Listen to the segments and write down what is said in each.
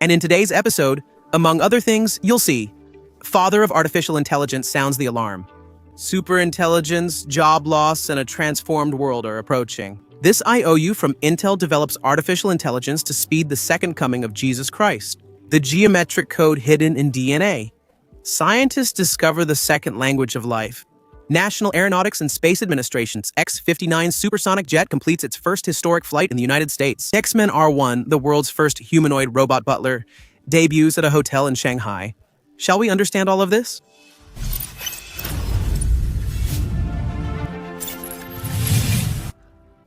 And in today's episode, among other things, you'll see father of artificial intelligence sounds the alarm. Superintelligence, job loss, and a transformed world are approaching. This IOU from Intel develops artificial intelligence to speed the second coming of Jesus Christ. The geometric code hidden in DNA. Scientists discover the second language of life. National Aeronautics and Space Administration's X-59 supersonic jet completes its first historic flight in the United States. X-Men R1, the world's first humanoid robot butler, debuts at a hotel in Shanghai. Shall we understand all of this?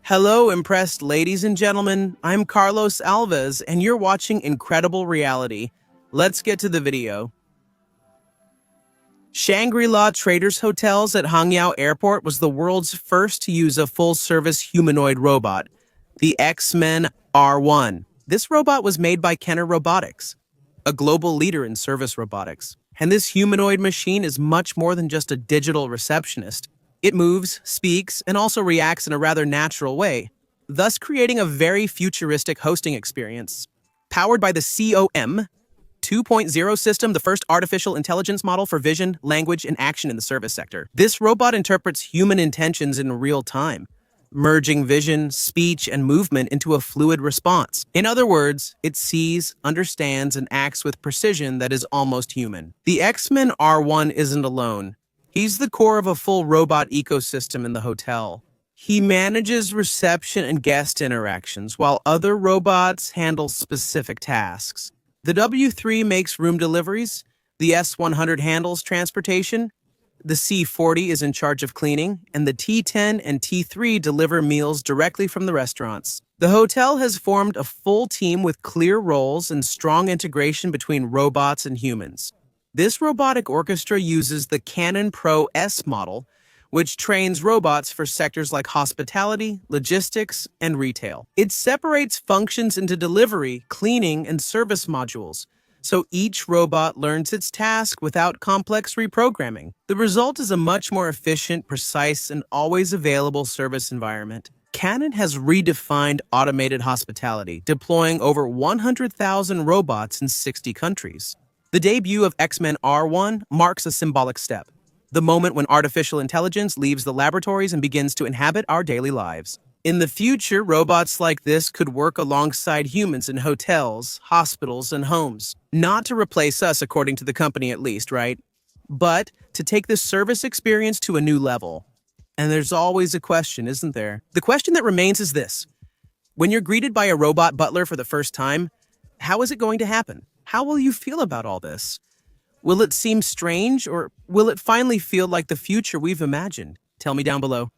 Hello, impressed ladies and gentlemen. I'm Carlos Alves, and you're watching Incredible Reality. Let's get to the video. Shangri-La Traders Hotels at Hangzhou Airport was the world's first to use a full-service humanoid robot, the X-Men R1. This robot was made by Kenner Robotics, a global leader in service robotics. And this humanoid machine is much more than just a digital receptionist. It moves, speaks, and also reacts in a rather natural way, thus creating a very futuristic hosting experience. Powered by the COM 2.0 system, the first artificial intelligence model for vision, language, and action in the service sector. This robot interprets human intentions in real time, merging vision, speech, and movement into a fluid response. In other words, it sees, understands, and acts with precision that is almost human. The X-Men R1 isn't alone. He's the core of a full robot ecosystem in the hotel. He manages reception and guest interactions, while other robots handle specific tasks. The W3 makes room deliveries, the S100 handles transportation, the C40 is in charge of cleaning, and the T10 and T3 deliver meals directly from the restaurants. The hotel has formed a full team with clear roles and strong integration between robots and humans. This robotic orchestra uses the Canon Pro S model, which trains robots for sectors like hospitality, logistics, and retail. It separates functions into delivery, cleaning, and service modules, so each robot learns its task without complex reprogramming. The result is a much more efficient, precise, and always available service environment. Canon has redefined automated hospitality, deploying over 100,000 robots in 60 countries. The debut of X-Men R1 marks a symbolic step, the moment when artificial intelligence leaves the laboratories and begins to inhabit our daily lives. In the future, robots like this could work alongside humans in hotels, hospitals, and homes. Not to replace us, according to the company at least, right? But to take the service experience to a new level. And there's always a question, isn't there? The question that remains is this. When you're greeted by a robot butler for the first time, how is it going to happen? How will you feel about all this? Will it seem strange, or will it finally feel like the future we've imagined? Tell me down below.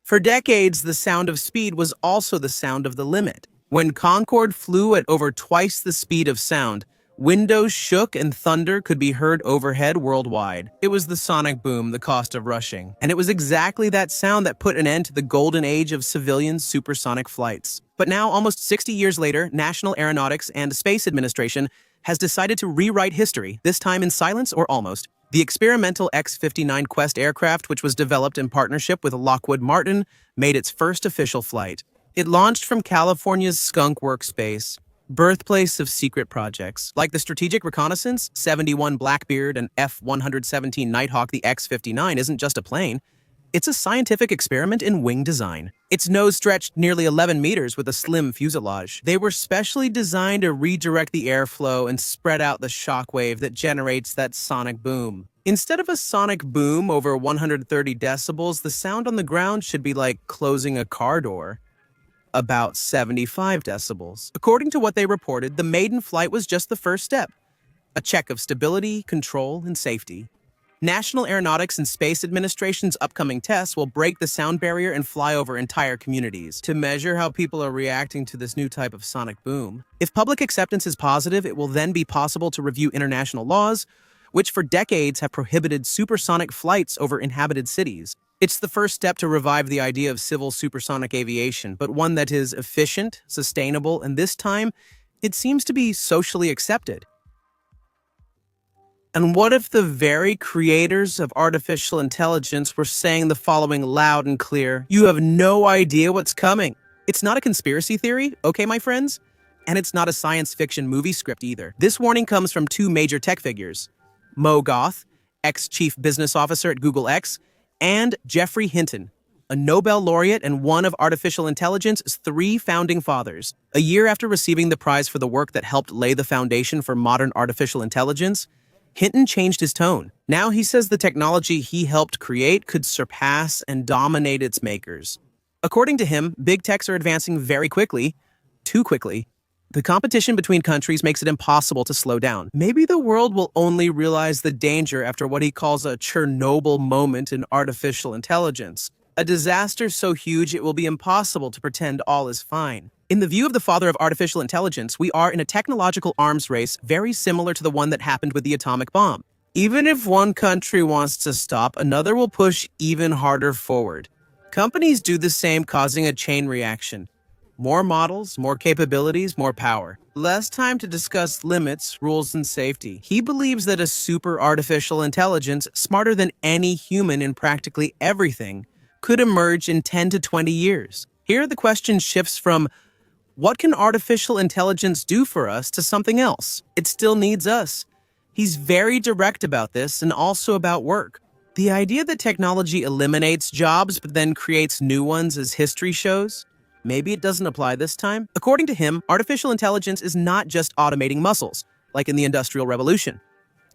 For decades, the sound of speed was also the sound of the limit. When Concorde flew at over twice the speed of sound, windows shook and thunder could be heard overhead worldwide. It was the sonic boom, the cost of rushing. And it was exactly that sound that put an end to the golden age of civilian supersonic flights. But now, almost 60 years later, National Aeronautics and Space Administration has decided to rewrite history, this time in silence or almost. The experimental X-59 Quest aircraft, which was developed in partnership with Lockheed Martin, made its first official flight. It launched from California's Skunk Workspace, birthplace of secret projects, like the Strategic Reconnaissance, 71 Blackbeard, and F-117 Nighthawk. The X-59 isn't just a plane. It's a scientific experiment in wing design. Its nose stretched nearly 11 meters with a slim fuselage. They were specially designed to redirect the airflow and spread out the shockwave that generates that sonic boom. Instead of a sonic boom over 130 decibels, the sound on the ground should be like closing a car door, about 75 decibels. According to what they reported, the maiden flight was just the first step, a check of stability, control, and safety. National Aeronautics and Space Administration's upcoming tests will break the sound barrier and fly over entire communities to measure how people are reacting to this new type of sonic boom. If public acceptance is positive, it will then be possible to review international laws, which for decades have prohibited supersonic flights over inhabited cities. It's the first step to revive the idea of civil supersonic aviation, but one that is efficient, sustainable, and this time, it seems to be socially accepted. And what if the very creators of artificial intelligence were saying the following loud and clear? You have no idea what's coming. It's not a conspiracy theory, okay, my friends? And it's not a science fiction movie script either. This warning comes from two major tech figures: Mo Goth, ex-chief business officer at Google X, and Geoffrey Hinton, a Nobel laureate and one of artificial intelligence's three founding fathers. A year after receiving the prize for the work that helped lay the foundation for modern artificial intelligence, Hinton changed his tone. Now he says the technology he helped create could surpass and dominate its makers. According to him, big techs are advancing very quickly, too quickly. The competition between countries makes it impossible to slow down. Maybe the world will only realize the danger after what he calls a Chernobyl moment in artificial intelligence. A disaster so huge it will be impossible to pretend all is fine. In the view of the father of artificial intelligence, we are in a technological arms race very similar to the one that happened with the atomic bomb. Even if one country wants to stop, another will push even harder forward. Companies do the same, causing a chain reaction. More models, more capabilities, more power. Less time to discuss limits, rules, and safety. He believes that a super artificial intelligence, smarter than any human in practically everything, could emerge in 10 to 20 years. Here the question shifts from, what can artificial intelligence do for us, to something else? It still needs us. He's very direct about this and also about work. The idea that technology eliminates jobs but then creates new ones, as history shows, maybe it doesn't apply this time. According to him, artificial intelligence is not just automating muscles, like in the Industrial Revolution.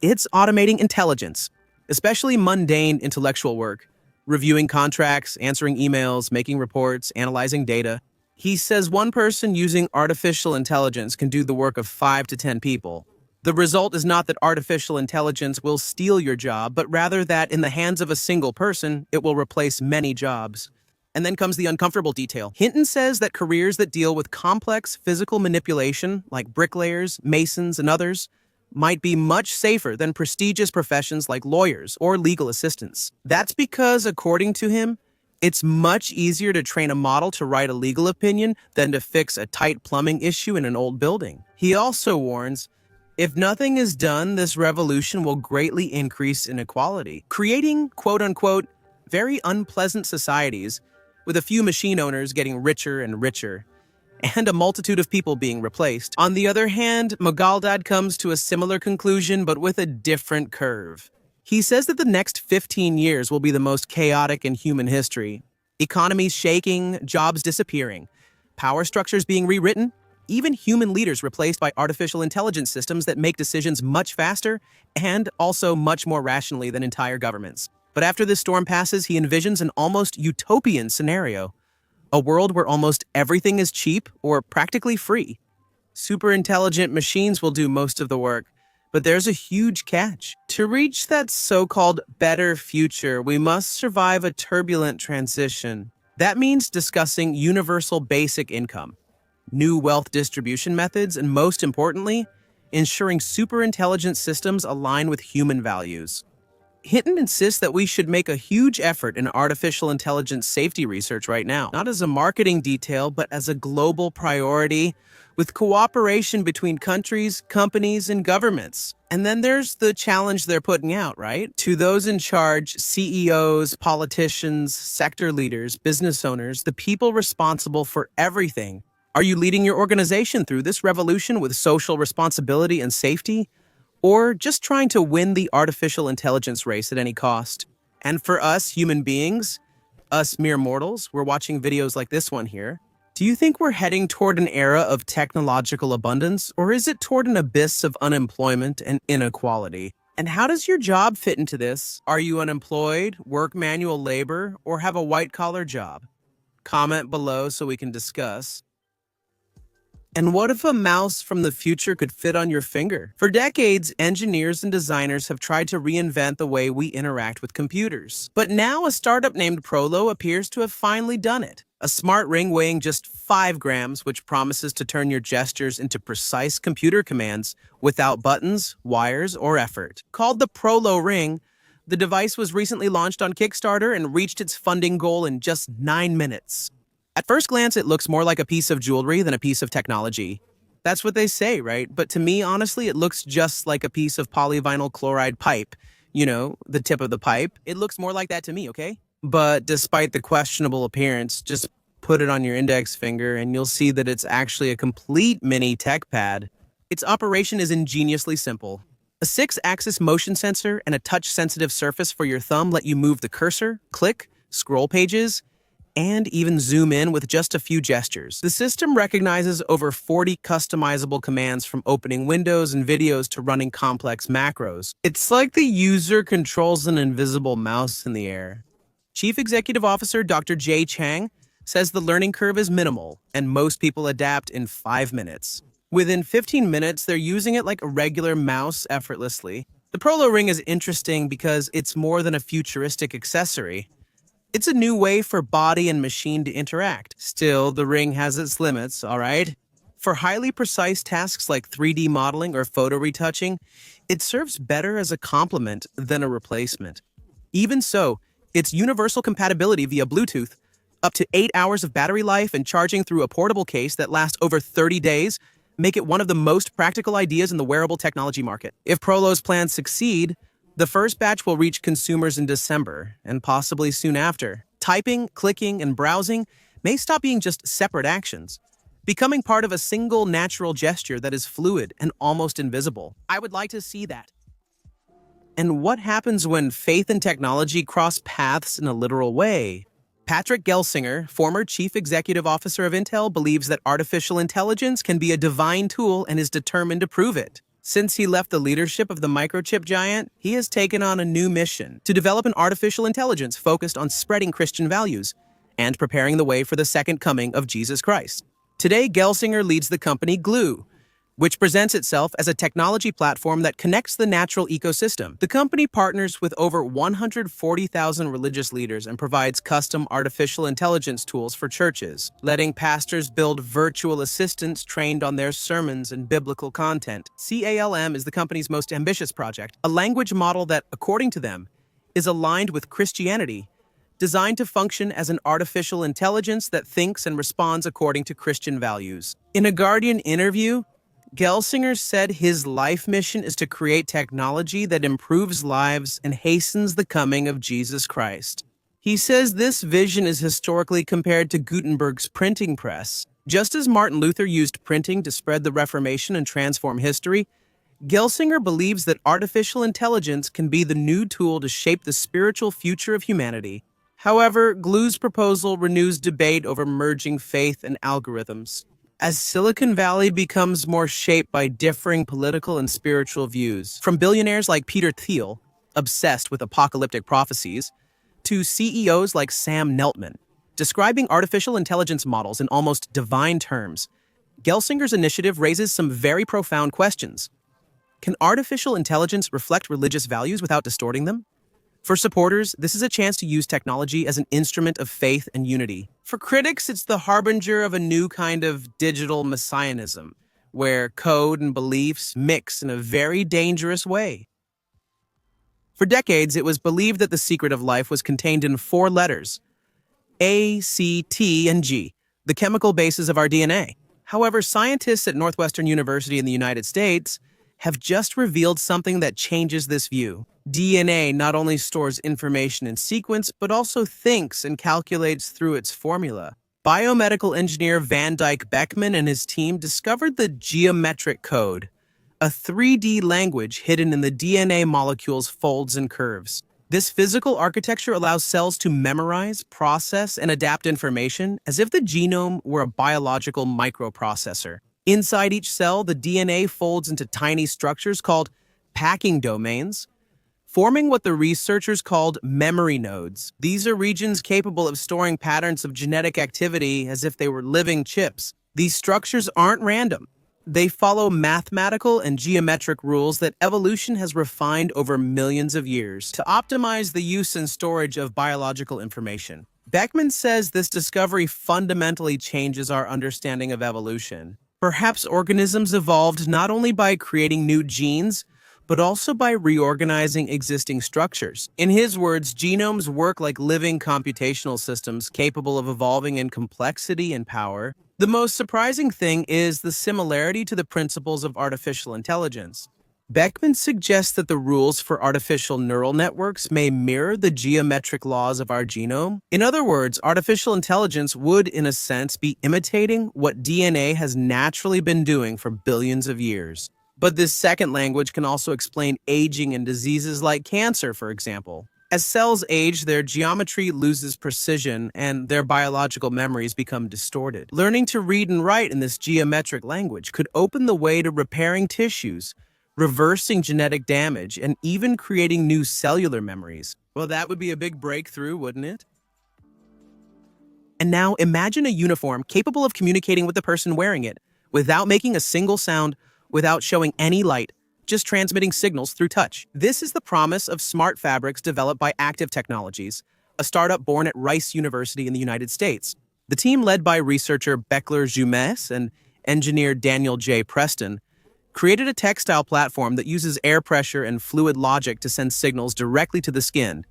It's automating intelligence, especially mundane intellectual work, reviewing contracts, answering emails, making reports, analyzing data. He says one person using artificial intelligence can do the work of 5 to 10 people. The result is not that artificial intelligence will steal your job, but rather that in the hands of a single person, it will replace many jobs. And then comes the uncomfortable detail. Hinton says that careers that deal with complex physical manipulation, like bricklayers, masons, and others, might be much safer than prestigious professions like lawyers or legal assistants. That's because, according to him, it's much easier to train a model to write a legal opinion than to fix a tight plumbing issue in an old building. He also warns, if nothing is done, this revolution will greatly increase inequality, creating, quote-unquote, very unpleasant societies with a few machine owners getting richer and richer, and a multitude of people being replaced. On the other hand, Mogaldad comes to a similar conclusion, but with a different curve. He says that the next 15 years will be the most chaotic in human history. Economies shaking, jobs disappearing, power structures being rewritten, even human leaders replaced by artificial intelligence systems that make decisions much faster and also much more rationally than entire governments. But after this storm passes, he envisions an almost utopian scenario. A world where almost everything is cheap or practically free. Super intelligent machines will do most of the work, but there's a huge catch. To reach that so-called better future, we must survive a turbulent transition. That means discussing universal basic income, new wealth distribution methods, and most importantly, ensuring superintelligent systems align with human values. Hinton insists that we should make a huge effort in artificial intelligence safety research right now, not as a marketing detail, but as a global priority with cooperation between countries, companies, and governments. And then there's the challenge they're putting out, right? To those in charge, CEOs, politicians, sector leaders, business owners, the people responsible for everything. Are you leading your organization through this revolution with social responsibility and safety? Or just trying to win the artificial intelligence race at any cost? And for us human beings, us mere mortals, we're watching videos like this one here. Do you think we're heading toward an era of technological abundance, or is it toward an abyss of unemployment and inequality? And how does your job fit into this? Are you unemployed, work manual labor, or have a white-collar job? Comment below so we can discuss. And what if a mouse from the future could fit on your finger? For decades, engineers and designers have tried to reinvent the way we interact with computers. But now a startup named Prolo appears to have finally done it. A smart ring weighing just 5 grams, which promises to turn your gestures into precise computer commands without buttons, wires, or effort. Called the Prolo ring, the device was recently launched on Kickstarter and reached its funding goal in just 9 minutes. At first glance, it looks more like a piece of jewelry than a piece of technology. That's what they say, right? But to me, honestly, it looks just like a piece of polyvinyl chloride pipe. You know, the tip of the pipe. It looks more like that to me, okay? But despite the questionable appearance, just put it on your index finger and you'll see that it's actually a complete mini tech pad. Its operation is ingeniously simple. A 6-axis motion sensor and a touch-sensitive surface for your thumb let you move the cursor, click, scroll pages, and even zoom in with just a few gestures. The system recognizes over 40 customizable commands from opening windows and videos to running complex macros. It's like the user controls an invisible mouse in the air. Chief Executive Officer Dr. Jay Chang says the learning curve is minimal and most people adapt in 5 minutes. Within 15 minutes, they're using it like a regular mouse effortlessly. The Prolo ring is interesting because it's more than a futuristic accessory. It's a new way for body and machine to interact. Still, the ring has its limits, all right? For highly precise tasks like 3D modeling or photo retouching, it serves better as a complement than a replacement. Even so, its universal compatibility via Bluetooth, up to 8 hours of battery life and charging through a portable case that lasts over 30 days, make it one of the most practical ideas in the wearable technology market. If Prolo's plans succeed, the first batch will reach consumers in December, and possibly soon after. Typing, clicking, and browsing may stop being just separate actions, becoming part of a single natural gesture that is fluid and almost invisible. I would like to see that. And what happens when faith and technology cross paths in a literal way? Patrick Gelsinger, former chief executive officer of Intel, believes that artificial intelligence can be a divine tool and is determined to prove it. Since he left the leadership of the microchip giant, he has taken on a new mission to develop an artificial intelligence focused on spreading Christian values and preparing the way for the second coming of Jesus Christ. Today, Gelsinger leads the company Glue, which presents itself as a technology platform that connects the natural ecosystem. The company partners with over 140,000 religious leaders and provides custom artificial intelligence tools for churches, letting pastors build virtual assistants trained on their sermons and biblical content. CALM is the company's most ambitious project, a language model that, according to them, is aligned with Christianity, designed to function as an artificial intelligence that thinks and responds according to Christian values. In a Guardian interview, Gelsinger said his life mission is to create technology that improves lives and hastens the coming of Jesus Christ. He says this vision is historically compared to Gutenberg's printing press. Just as Martin Luther used printing to spread the Reformation and transform history, Gelsinger believes that artificial intelligence can be the new tool to shape the spiritual future of humanity. However, Glue's proposal renews debate over merging faith and algorithms. As Silicon Valley becomes more shaped by differing political and spiritual views, from billionaires like Peter Thiel, obsessed with apocalyptic prophecies, to CEOs like Sam Neltman, describing artificial intelligence models in almost divine terms, Gelsinger's initiative raises some very profound questions. Can artificial intelligence reflect religious values without distorting them? For supporters, this is a chance to use technology as an instrument of faith and unity. For critics, it's the harbinger of a new kind of digital messianism, where code and beliefs mix in a very dangerous way. For decades, it was believed that the secret of life was contained in 4 letters: A, C, T, and G, the chemical bases of our DNA. However, scientists at Northwestern University in the United States have just revealed something that changes this view. DNA not only stores information in sequence, but also thinks and calculates through its formula. Biomedical engineer Van Dyke Beckman and his team discovered the geometric code, a 3D language hidden in the DNA molecule's folds and curves. This physical architecture allows cells to memorize, process, and adapt information as if the genome were a biological microprocessor. Inside each cell, the DNA folds into tiny structures called packing domains, forming what the researchers called memory nodes. These are regions capable of storing patterns of genetic activity as if they were living chips. These structures aren't random. They follow mathematical and geometric rules that evolution has refined over millions of years to optimize the use and storage of biological information. Beckman says this discovery fundamentally changes our understanding of evolution. Perhaps organisms evolved not only by creating new genes, but also by reorganizing existing structures. In his words, genomes work like living computational systems capable of evolving in complexity and power. The most surprising thing is the similarity to the principles of artificial intelligence. Beckman suggests that the rules for artificial neural networks may mirror the geometric laws of our genome. In other words, artificial intelligence would, in a sense, be imitating what DNA has naturally been doing for billions of years. But this second language can also explain aging and diseases like cancer, for example. As cells age, their geometry loses precision and their biological memories become distorted. Learning to read and write in this geometric language could open the way to repairing tissues, reversing genetic damage, and even creating new cellular memories. Well, that would be a big breakthrough, wouldn't it? And now imagine a uniform capable of communicating with the person wearing it, without making a single sound, without showing any light, just transmitting signals through touch. This is the promise of smart fabrics developed by Active Technologies, a startup born at Rice University in the United States. The team, led by researcher Beckler Jumes and engineer Daniel J. Preston, created a textile platform that uses air pressure and fluid logic to send signals directly to the skin,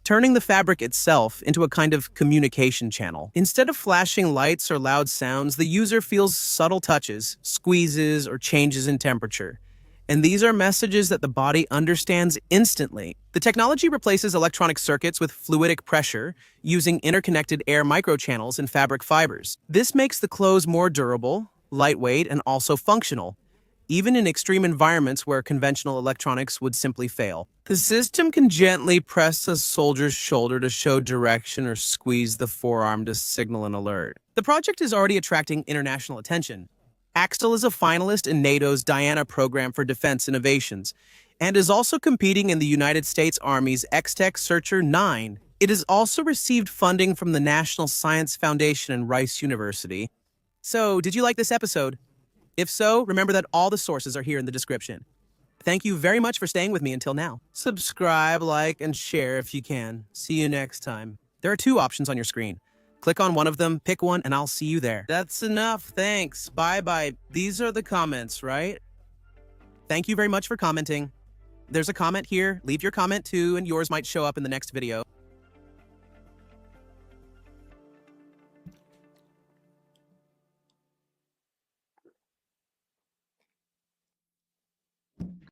turning the fabric itself into a kind of communication channel. Instead of flashing lights or loud sounds, the user feels subtle touches, squeezes, or changes in temperature. And these are messages that the body understands instantly. The technology replaces electronic circuits with fluidic pressure, using interconnected air microchannels and fabric fibers. This makes the clothes more durable, lightweight, and also functional, even in extreme environments where conventional electronics would simply fail. The system can gently press a soldier's shoulder to show direction or squeeze the forearm to signal an alert. The project is already attracting international attention. Axtel is a finalist in NATO's Diana program for defense innovations and is also competing in the United States Army's X-Tech Searcher 9. It has also received funding from the National Science Foundation and Rice University. So, did you like this episode? If so, remember that all the sources are here in the description. Thank you very much for staying with me until now. Subscribe, like, and share if you can. See you next time. There are 2 options on your screen. Click on one of them, pick one, and I'll see you there. That's enough, thanks. Bye-bye. These are the comments, right? Thank you very much for commenting. There's a comment here. Leave your comment too, and yours might show up in the next video.